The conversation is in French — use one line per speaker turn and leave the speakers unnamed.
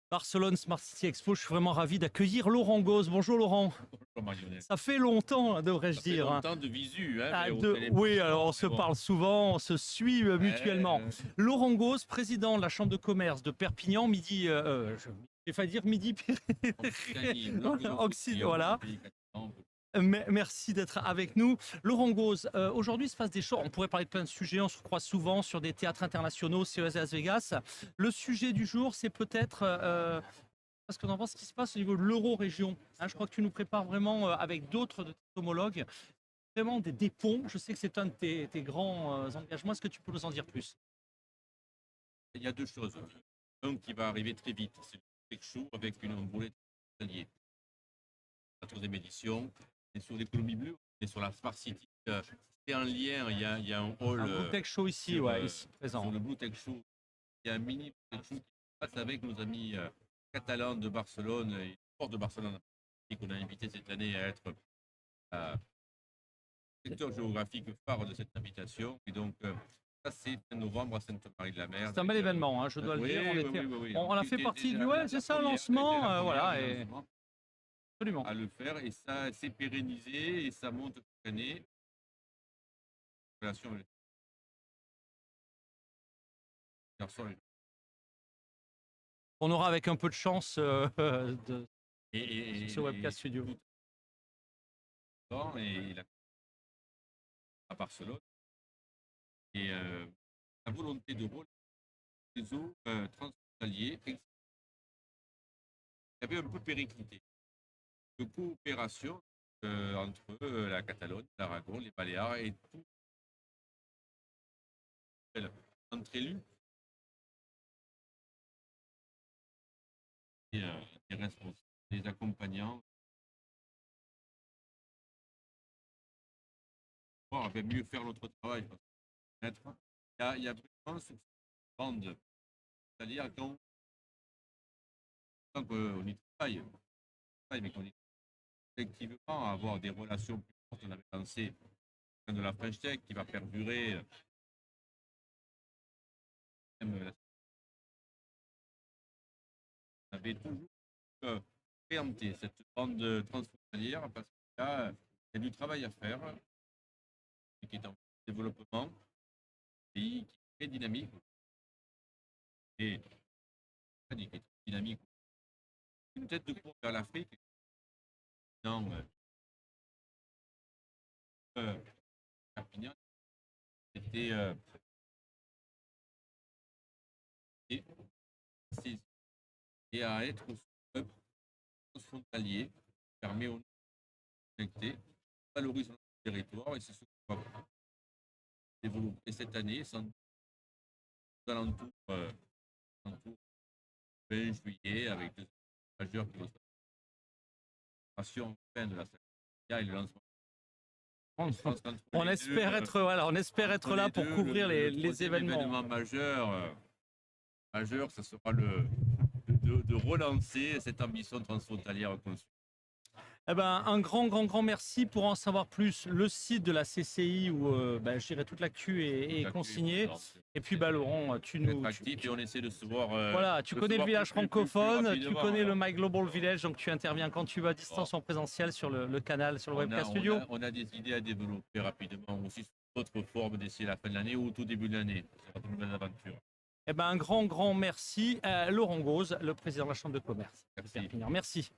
Barcelone Smart City Expo, je suis vraiment ravi d'accueillir Laurent Gauze. Bonjour Laurent.
Bonjour Marionnette.
Ça fait longtemps, devrais-je
Ça fait
dire.
longtemps de visu, hein,
Ah,
mais au
oui,
téléphone.
alors on
Mais
se
bon.
parle souvent, on se suit mutuellement.
Ouais,
Laurent Gauze, président de la Chambre de commerce de Perpignan, midi, j'ai failli dire midi,
Occitanie,
voilà, voilà.
pays catalan.
Merci d'être avec nous. Laurent Gauze, aujourd'hui il se passe des choses, on pourrait parler de plein de sujets, on se croise souvent sur des théâtres internationaux, CES Las Vegas. Le sujet du jour, c'est peut-être parce qu'on en pense ce qui se passe au niveau de l'euro-région. Hein, je crois que tu nous prépares vraiment avec d'autres de tes homologues, vraiment des ponts. Je sais que c'est un de tes grands engagements. Est-ce que tu peux nous en dire plus?
Il y a deux choses. Un qui va arriver très vite, c'est le Tech Show avec une envolée alliée. La troisième édition, et sur l'économie bleue, et sur la Smart City. C'est en lien, il y a un hall
Un Blue Tech Show ici,
sur,
ouais, ici présent.
sur le Blue Tech Show. Il y a un mini Tech Show qui se passe avec nos amis catalans de Barcelone et Sport de Barcelone, et qu'on a invité cette année à être secteur géographique phare de cette invitation. Et donc, ça, c'est fin novembre à Sainte-Marie-de-la-Mer.
C'est un bel événement, hein, je dois le dire.
Oui.
On a fait partie du. Ouais, c'est ça,
première,
lancement. Voilà, et absolument.
à le faire. Et ça s'est pérennisé et ça monte chaque année. Relation avec les garçons
On aura avec un peu de chance de,
et
ce webcast studio.
Et il a à Barcelone. Et la volonté de rôle des réseaux transfrontaliers qui avait un peu périclité. De coopération entre la Catalogne, l'Aragon, les Baléares et tout entre élus et des responsables, des accompagnants, pour mieux faire notre travail. Il y a vraiment cette bande, c'est-à-dire quand on y travaille, mais qu'on y effectivement avoir des relations plus fortes. On avait lancé de la French Tech qui va perdurer. Même, on avait toujours préempté cette bande transfrontalière parce qu'il y a du travail à faire, qui est en développement, pays qui est très dynamique et qui est très dynamique. Une tête de course vers l'Afrique. Non, Perpignan était et, et à être transfrontalier, qui permet aux connecter, valorise notre territoire et c'est ce qu'on va développer cette année sans alentours, alentours 20 juillet avec deux majeurs qui vont se passer fin de la et le lancement.
On espère être, voilà, on espère être là pour couvrir les événements.
L'événement majeur, ça sera de relancer cette ambition transfrontalière conçue.
Eh ben, un grand merci. Pour en savoir plus, le site de la CCI où je dirais toute l'actu est consigné. Et puis Laurent, tu nous
actif et on essaie de se voir.
Voilà, tu connais le village francophone, tu connais le My Global Village, donc tu interviens quand tu veux à distance en présentiel sur le canal, sur le webcast studio.
On a des idées à développer rapidement aussi sur d'autres formes d'ici la fin de l'année ou au tout début de l'année. Ce sera de nouvelles aventures.
Eh ben, un grand merci à Laurent Gauze, le président de la Chambre de commerce de Perpignan. Merci.